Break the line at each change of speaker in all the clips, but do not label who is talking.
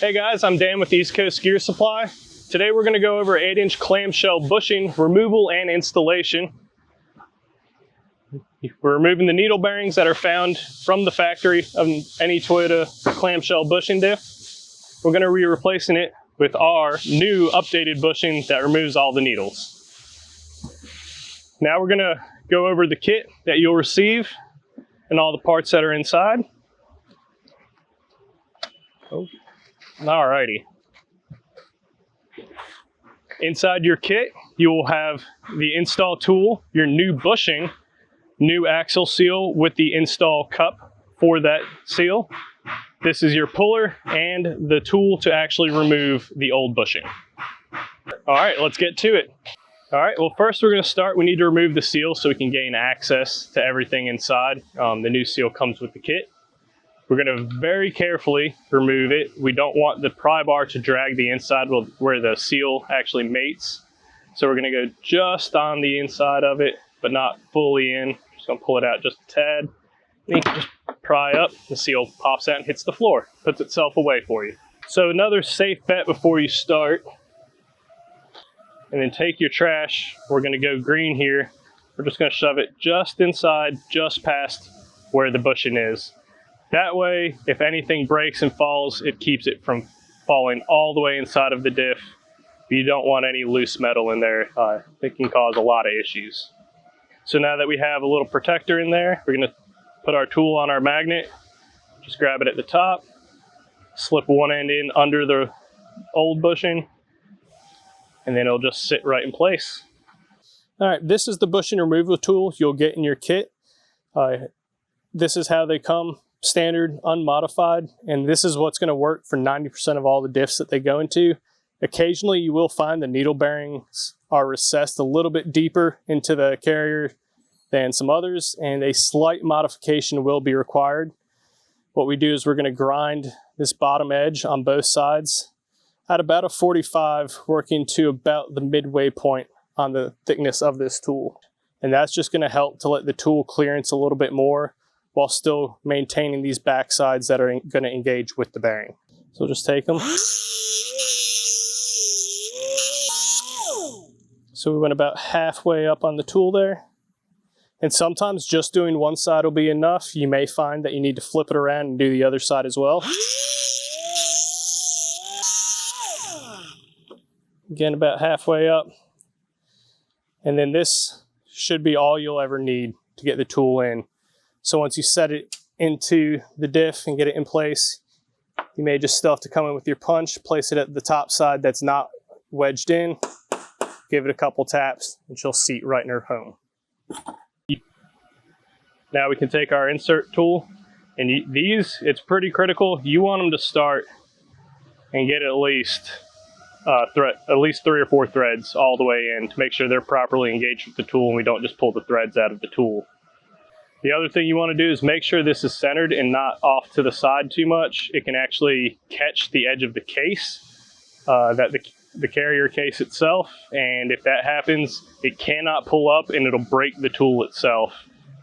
Hey guys, I'm Dan with East Coast Gear Supply. Today we're going to go over 8-inch clamshell bushing removal and installation. We're removing the needle bearings that are found from the factory of any Toyota clamshell bushing diff. We're going to be replacing it with our new updated bushing that removes all the needles. Now we're going to go over the kit that you'll receive and all the parts that are inside. Alrighty. Inside your kit, you will have the install tool, your new bushing, new axle seal with the install cup for that seal. This is your puller and the tool to actually remove the old bushing. Alright, let's get to it. Alright, well first we're going to start, we need to remove the seal so we can gain access to everything inside. The new seal comes with the kit. We're going to very carefully remove it. We don't want the pry bar to drag the inside where the seal actually mates. So we're going to go just on the inside of it, but not fully in. Just going to pull it out just a tad. And you can just pry up, the seal pops out and hits the floor, puts itself away for you. So another safe bet before you start, and then take your trash. We're going to go green here. We're just going to shove it just inside, just past where the bushing is. That way, if anything breaks and falls, it keeps it from falling all the way inside of the diff. You don't want any loose metal in there. It can cause a lot of issues. So now that we have a little protector in there, we're going to put our tool on our magnet. Just grab it at the top, slip one end in under the old bushing, and then it'll just sit right in place. All right, this is the bushing removal tool you'll get in your kit. This is how they come. Standard, unmodified, and this is what's going to work for 90% of all the diffs that they go into. Occasionally you will find the needle bearings are recessed a little bit deeper into the carrier than some others, and a slight modification will be required. What we do is we're going to grind this bottom edge on both sides at about a 45, working to about the midway point on the thickness of this tool. And that's just going to help to let the tool clearance a little bit more, while still maintaining these back sides that are going to engage with the bearing. So just take them. So we went about halfway up on the tool there. And sometimes just doing one side will be enough. You may find that you need to flip it around and do the other side as well. Again, about halfway up. And then this should be all you'll ever need to get the tool in. So once you set it into the diff and get it in place, you may just still have to come in with your punch, place it at the top side that's not wedged in, give it a couple taps, and she'll seat right in her home. Now we can take our insert tool, and these, it's pretty critical. You want them to start and get at least 3 or 4 threads all the way in to make sure they're properly engaged with the tool and we don't just pull the threads out of the tool. The other thing you want to do is make sure this is centered and not off to the side too much. It can actually catch the edge of the case, the carrier case itself, and if that happens, it cannot pull up and it'll break the tool itself,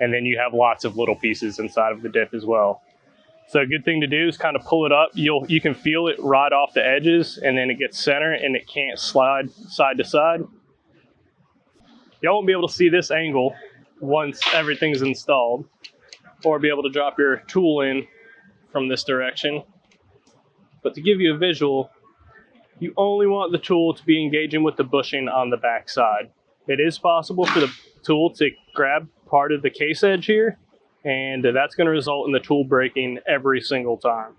and then you have lots of little pieces inside of the diff as well. So a good thing to do is kind of pull it up. You can feel it right off the edges, and then it gets center and it can't slide side to side. Y'all won't be able to see this angle once everything's installed, or be able to drop your tool in from this direction. But to give you a visual, you only want the tool to be engaging with the bushing on the back side. It is possible for the tool to grab part of the case edge here, and that's going to result in the tool breaking every single time.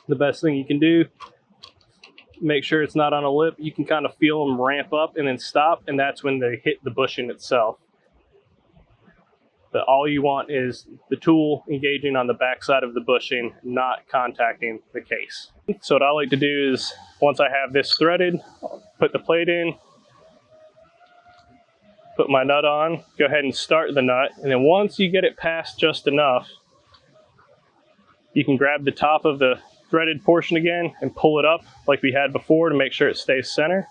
The best thing you can do, make sure it's not on a lip. You can kind of feel them ramp up and then stop, and that's when they hit the bushing itself. But all you want is the tool engaging on the back side of the bushing, not contacting the case. So what I like to do is, once I have this threaded, I'll put the plate in, put my nut on, go ahead and start the nut, and then once you get it past just enough, you can grab the top of the threaded portion again and pull it up like we had before to make sure it stays center.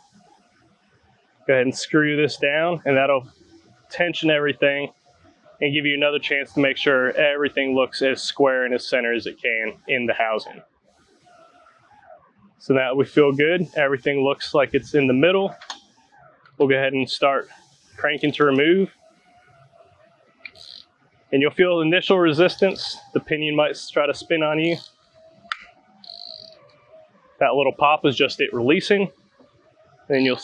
Go ahead and screw this down, and that'll tension everything and give you another chance to make sure everything looks as square and as center as it can in the housing. So now we feel good. Everything looks like it's in the middle. We'll go ahead and start cranking to remove. And you'll feel initial resistance. The pinion might try to spin on you. That little pop is just it releasing. Then you'll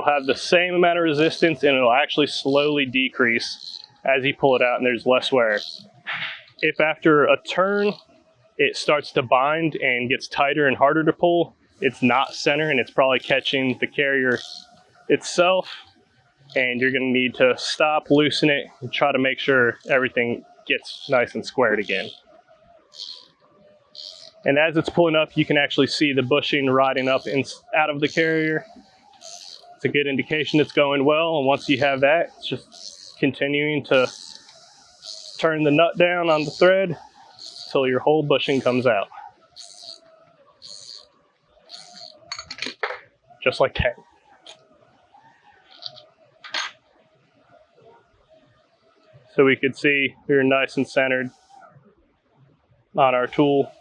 have the same amount of resistance, and it'll actually slowly decrease as you pull it out and there's less wear. If after a turn it starts to bind and gets tighter and harder to pull, it's not center and it's probably catching the carrier itself, and you're going to need to stop, loosen it, and try to make sure everything gets nice and squared again. And as it's pulling up, you can actually see the bushing riding up out of the carrier. It's a good indication it's going well, and once you have that, it's just continuing to turn the nut down on the thread until your whole bushing comes out. Just like that. So we could see we were nice and centered on our tool.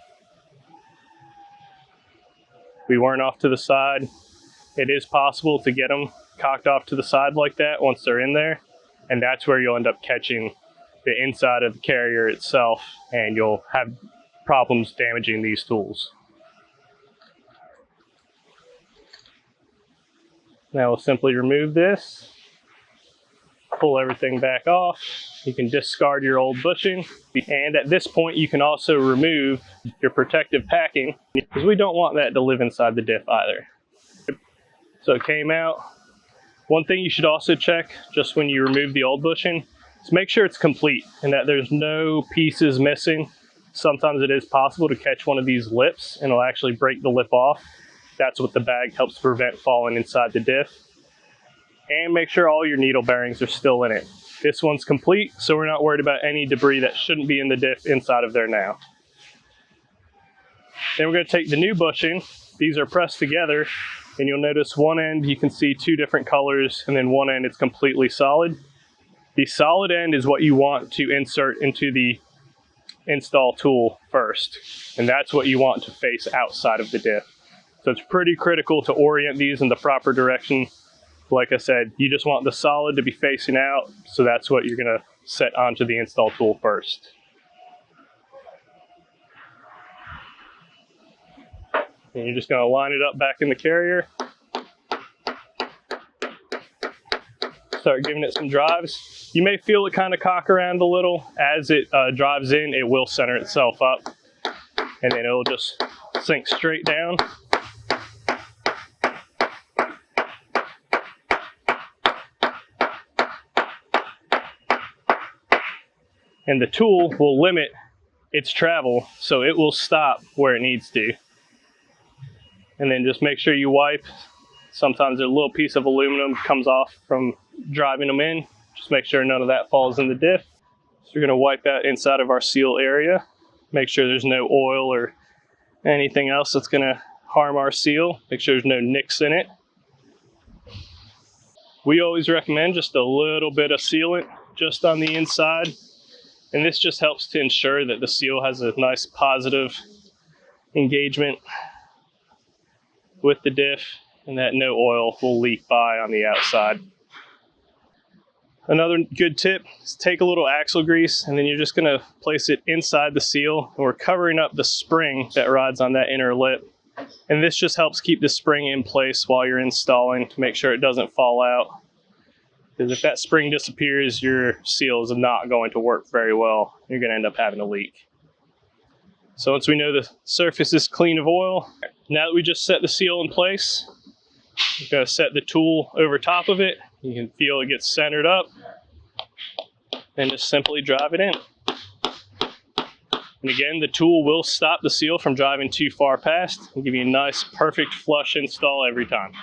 We weren't off to the side. It is possible to get them cocked off to the side like that once they're in there, and that's where you'll end up catching the inside of the carrier itself, and you'll have problems damaging these tools. Now we'll simply remove this, pull everything back off. You can discard your old bushing, and at this point you can also remove your protective packing, because we don't want that to live inside the diff either. So it came out. One thing you should also check just when you remove the old bushing is make sure it's complete and that there's no pieces missing. Sometimes it is possible to catch one of these lips and it'll actually break the lip off. That's what the bag helps prevent falling inside the diff. And make sure all your needle bearings are still in it. This one's complete, so we're not worried about any debris that shouldn't be in the diff inside of there now. Then we're going to take the new bushing. These are pressed together, and you'll notice one end you can see two different colors, and then one end it's completely solid. The solid end is what you want to insert into the install tool first, and that's what you want to face outside of the diff. So it's pretty critical to orient these in the proper direction. Like I said, you just want the solid to be facing out, so that's what you're going to set onto the install tool first. And you're just going to line it up back in the carrier. Start giving it some drives. You may feel it kind of cock around a little. As it drives in, it will center itself up, and then it'll just sink straight down. And the tool will limit its travel, so it will stop where it needs to. And then just make sure you wipe. Sometimes a little piece of aluminum comes off from driving them in. Just make sure none of that falls in the diff. So we're going to wipe out inside of our seal area. Make sure there's no oil or anything else that's going to harm our seal. Make sure there's no nicks in it. We always recommend just a little bit of sealant just on the inside. And this just helps to ensure that the seal has a nice positive engagement with the diff and that no oil will leak by on the outside. Another good tip is take a little axle grease and then you're just going to place it inside the seal. And we're covering up the spring that rides on that inner lip. And this just helps keep the spring in place while you're installing to make sure it doesn't fall out. Because if that spring disappears, your seal is not going to work very well. You're going to end up having a leak. So once we know the surface is clean of oil, now that we just set the seal in place, we're going to set the tool over top of it. You can feel it gets centered up, and just simply drive it in. And again, the tool will stop the seal from driving too far past and give you a nice, perfect flush install every time.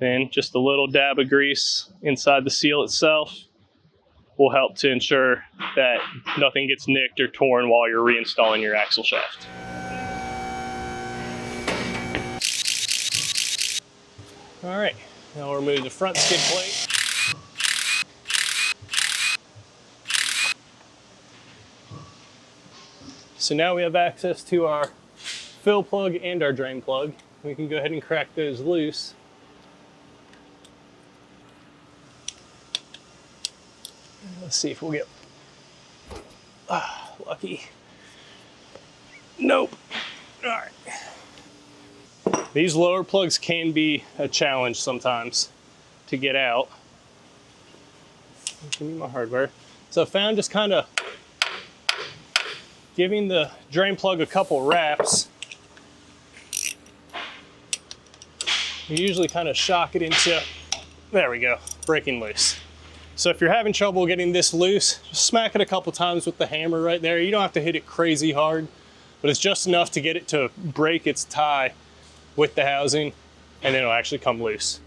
Then just a little dab of grease inside the seal itself will help to ensure that nothing gets nicked or torn while you're reinstalling your axle shaft. All right, now we'll remove the front skid plate. So now we have access to our fill plug and our drain plug. We can go ahead and crack those loose. Let's see if we'll get lucky. Nope. All right. These lower plugs can be a challenge sometimes to get out. Give me my hardware. So I found just kind of giving the drain plug a couple wraps. You usually kind of shock it into, there we go, breaking loose. So if you're having trouble getting this loose, just smack it a couple times with the hammer right there. You don't have to hit it crazy hard, but it's just enough to get it to break its tie with the housing, and then it'll actually come loose.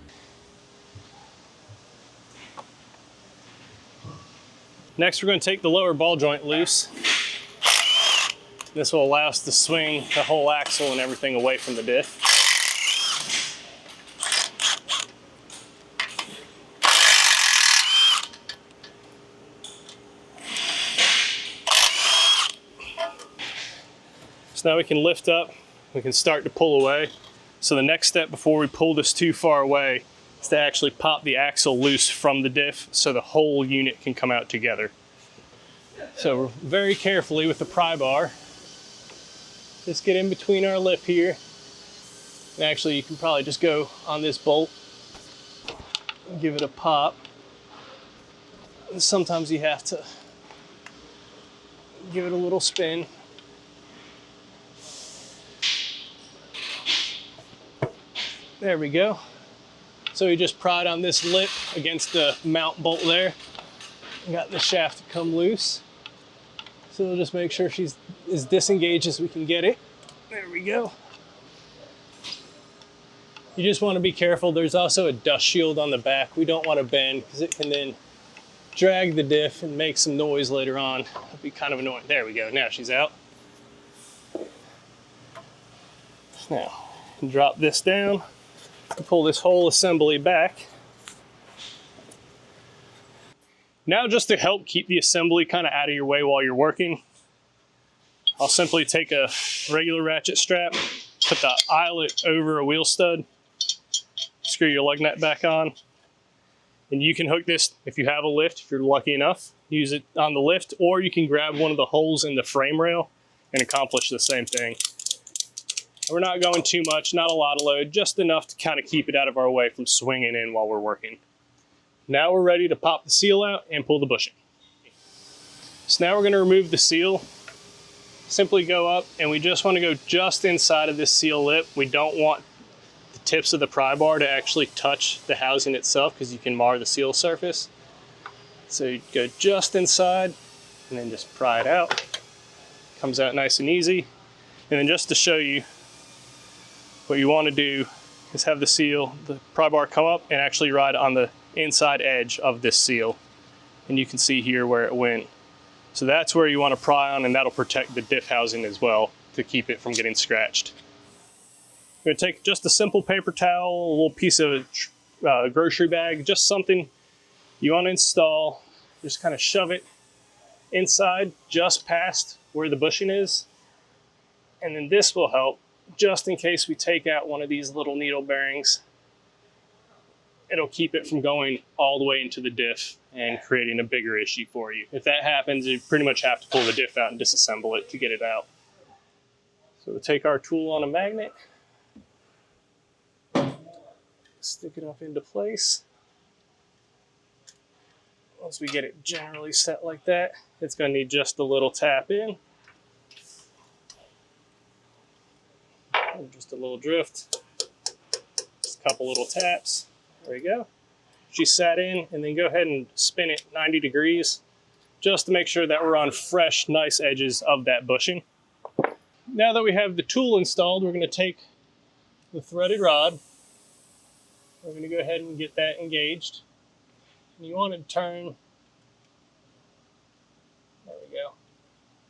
Next, we're going to take the lower ball joint loose. This will allow us to swing the whole axle and everything away from the diff. So now we can lift up, we can start to pull away. So the next step before we pull this too far away is to actually pop the axle loose from the diff so the whole unit can come out together. So very carefully with the pry bar, just get in between our lip here. And actually you can probably just go on this bolt and give it a pop. And sometimes you have to give it a little spin. There we go. So we just pried on this lip against the mount bolt there. Got the shaft to come loose. So we'll just make sure she's as disengaged as we can get it. There we go. You just want to be careful. There's also a dust shield on the back. We don't want to bend because it can then drag the diff and make some noise later on. It'll be kind of annoying. There we go. Now she's out. Now, drop this down. Pull this whole assembly back. Now, just to help keep the assembly kind of out of your way while you're working, I'll simply take a regular ratchet strap, put the eyelet over a wheel stud, screw your lug nut back on, and you can hook this if you have a lift, if you're lucky enough, use it on the lift, or you can grab one of the holes in the frame rail and accomplish the same thing. We're not going too much, not a lot of load, just enough to kind of keep it out of our way from swinging in while we're working. Now we're ready to pop the seal out and pull the bushing. So now we're going to remove the seal. Simply go up, and we just want to go just inside of this seal lip. We don't want the tips of the pry bar to actually touch the housing itself because you can mar the seal surface. So you go just inside and then just pry it out. Comes out nice and easy. And then just to show you, what you want to do is have the seal, the pry bar come up and actually ride on the inside edge of this seal. And you can see here where it went. So that's where you want to pry on, and that'll protect the diff housing as well to keep it from getting scratched. I'm going to take just a simple paper towel, a little piece of grocery bag, just something you want to install. Just kind of shove it inside just past where the bushing is. And then this will help just in case we take out one of these little needle bearings. It'll keep it from going all the way into the diff and creating a bigger issue for you. If that happens, you pretty much have to pull the diff out and disassemble it to get it out. So we'll take our tool on a magnet, stick it up into place. Once we get it generally set like that, it's going to need just a little tap in. Just a little drift, just a couple little taps. There we go. She sat in, and then go ahead and spin it 90 degrees just to make sure that we're on fresh, nice edges of that bushing. Now that we have the tool installed, we're going to take the threaded rod. We're going to go ahead and get that engaged. And you want to turn, there we go,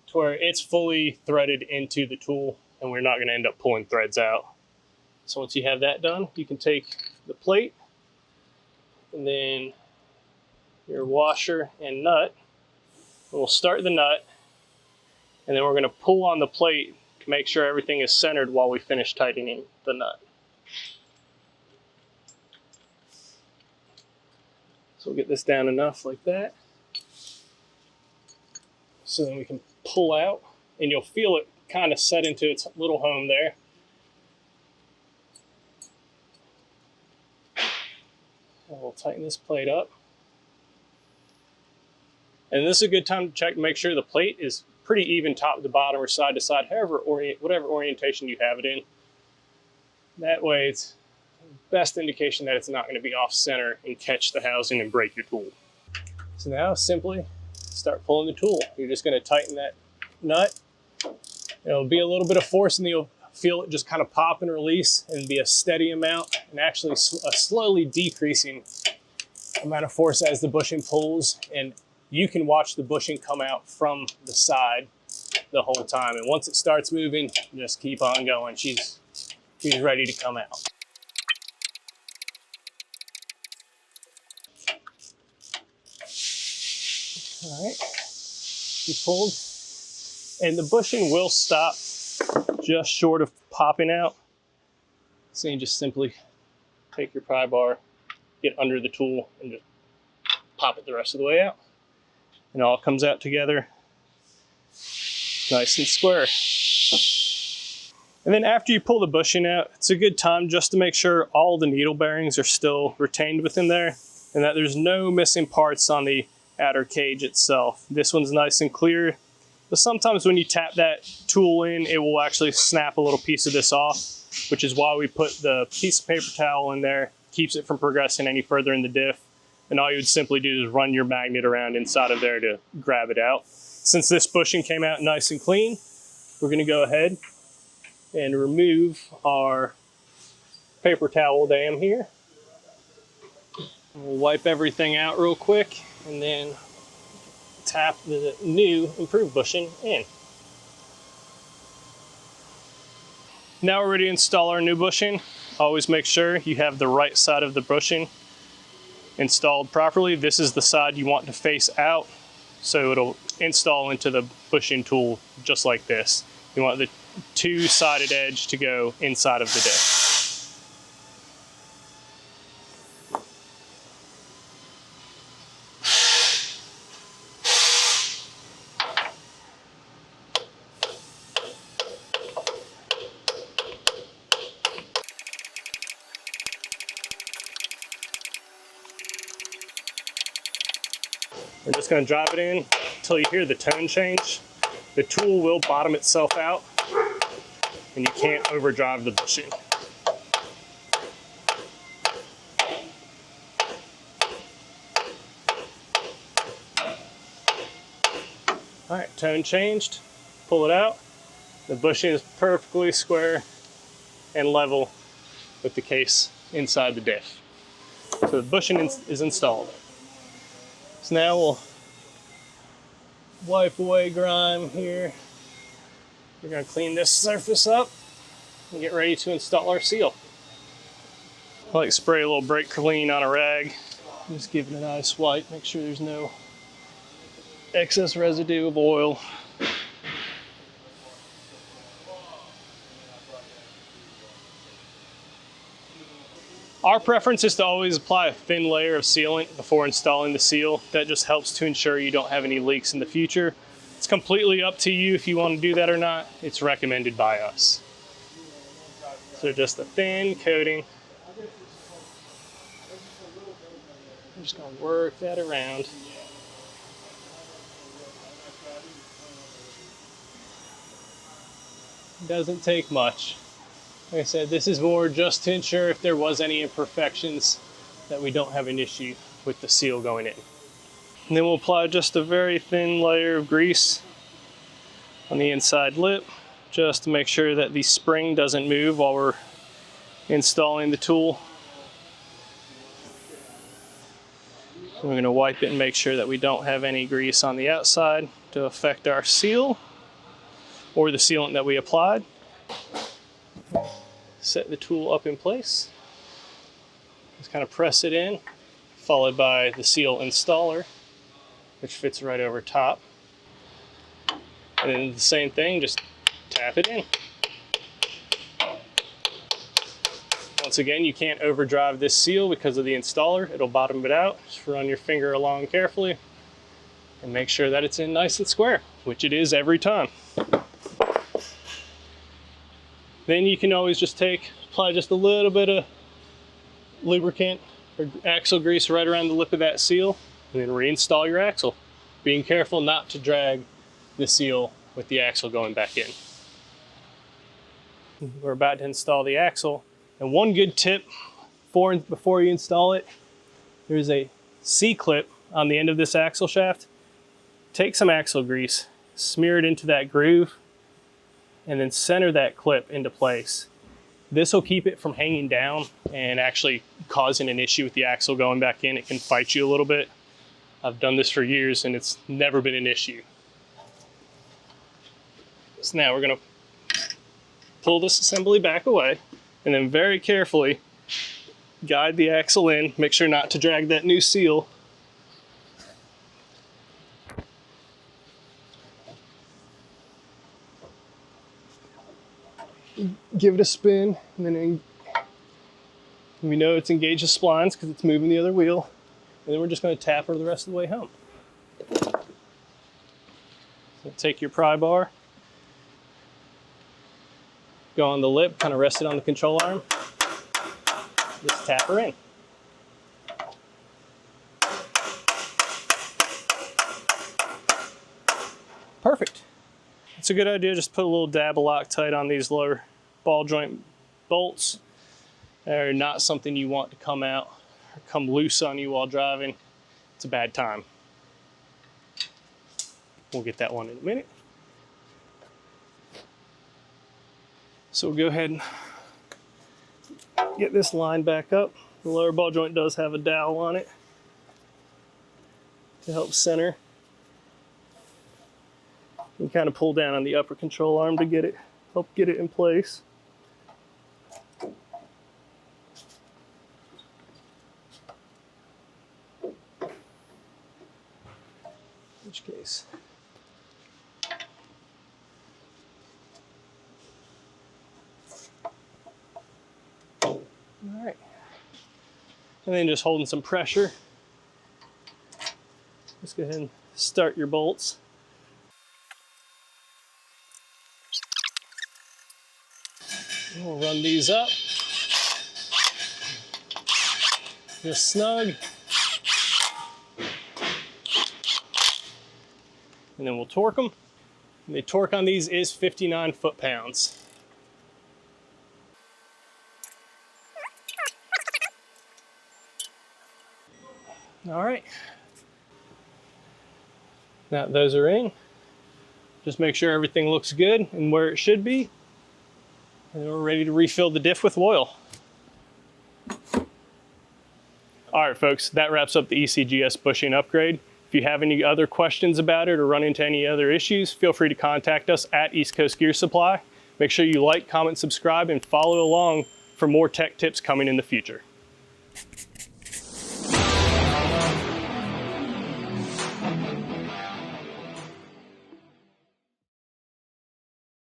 to where it's fully threaded into the tool, and we're not going to end up pulling threads out. So once you have that done, you can take the plate and then your washer and nut. And we'll start the nut, and then we're going to pull on the plate make sure everything is centered while we finish tightening the nut. So we'll get this down enough like that. So then we can pull out, and you'll feel it kind of set into its little home there. And we'll tighten this plate up. And this is a good time to check to make sure the plate is pretty even top to bottom or side to side, whatever orientation you have it in. That way it's the best indication that it's not going to be off center and catch the housing and break your tool. So now simply start pulling the tool. You're just going to tighten that nut. It'll be a little bit of force and you'll feel it just kind of pop and release and be a steady amount and actually a slowly decreasing amount of force as the bushing pulls. And you can watch the bushing come out from the side the whole time. And once it starts moving, just keep on going. She's ready to come out. All right, you pulled, and the bushing will stop just short of popping out. So you just simply take your pry bar, get under the tool, and just pop it the rest of the way out. And it all comes out together nice and square. And then after you pull the bushing out, it's a good time just to make sure all the needle bearings are still retained within there and that there's no missing parts on the outer cage itself. This one's nice and clear, but sometimes when you tap that tool in, it will actually snap a little piece of this off, which is why we put the piece of paper towel in there, keeps it from progressing any further in the diff. And all you would simply do is run your magnet around inside of there to grab it out. Since this bushing came out nice and clean, we're going to go ahead and remove our paper towel dam here. We'll wipe everything out real quick and then tap the new improved bushing in. Now we're ready to install our new bushing. Always make sure you have the right side of the bushing installed properly. This is the side you want to face out, so it'll install into the bushing tool just like this. You want the two-sided edge to go inside of the diff. We're just going to drive it in until you hear the tone change. The tool will bottom itself out and you can't overdrive the bushing. All right, tone changed. Pull it out. The bushing is perfectly square and level with the case inside the diff. So the bushing is installed. So now we'll wipe away grime here. We're going to clean this surface up and get ready to install our seal. I like to spray a little brake clean on a rag. Just give it a nice wipe, make sure there's no excess residue of oil. Our preference is to always apply a thin layer of sealant before installing the seal. That just helps to ensure you don't have any leaks in the future. It's completely up to you if you want to do that or not. It's recommended by us. So just a thin coating. I'm just going to work that around. It doesn't take much. Like I said, this is more just to ensure if there was any imperfections that we don't have an issue with the seal going in. And then we'll apply just a very thin layer of grease on the inside lip, just to make sure that the spring doesn't move while we're installing the tool. We're going to wipe it and make sure that we don't have any grease on the outside to affect our seal or the sealant that we applied. Set the tool up in place. Just kind of press it in, followed by the seal installer, which fits right over top. And then the same thing, just tap it in. Once again, you can't overdrive this seal because of the installer. It'll bottom it out. Just run your finger along carefully and make sure that it's in nice and square, which it is every time. Then you can always just apply just a little bit of lubricant or axle grease right around the lip of that seal, and then reinstall your axle. Being careful not to drag the seal with the axle going back in. We're about to install the axle. And one good tip before you install it, there's a C-clip on the end of this axle shaft. Take some axle grease, smear it into that groove, and then center that clip into place. This will keep it from hanging down and actually causing an issue with the axle going back in. It can fight you a little bit. I've done this for years and it's never been an issue. So now we're gonna pull this assembly back away and then very carefully guide the axle in. Make sure not to drag that new seal. Give it a spin, and then we know it's engaged the splines because it's moving the other wheel. And then we're just going to tap her the rest of the way home. So take your pry bar, go on the lip, kind of rest it on the control arm, just tap her in. Perfect. It's a good idea just put a little dab of Loctite on these lower ball joint bolts. They're not something you want to come out or come loose on you while driving. It's a bad time. We'll get that one in a minute. So we'll go ahead and get this line back up. The lower ball joint does have a dowel on it to help center. You kind of pull down on the upper control arm to help get it in place. Which case. All right. And then just holding some pressure. Just go ahead and start your bolts. We'll run these up. Just snug. And then we'll torque them. And the torque on these is 59 foot-pounds. All right. Now those are in. Just make sure everything looks good and where it should be. And we're ready to refill the diff with oil. All right, folks, that wraps up the ECGS bushing upgrade. If you have any other questions about it or run into any other issues, feel free to contact us at East Coast Gear Supply. Make sure you like, comment, subscribe, and follow along for more tech tips coming in the future.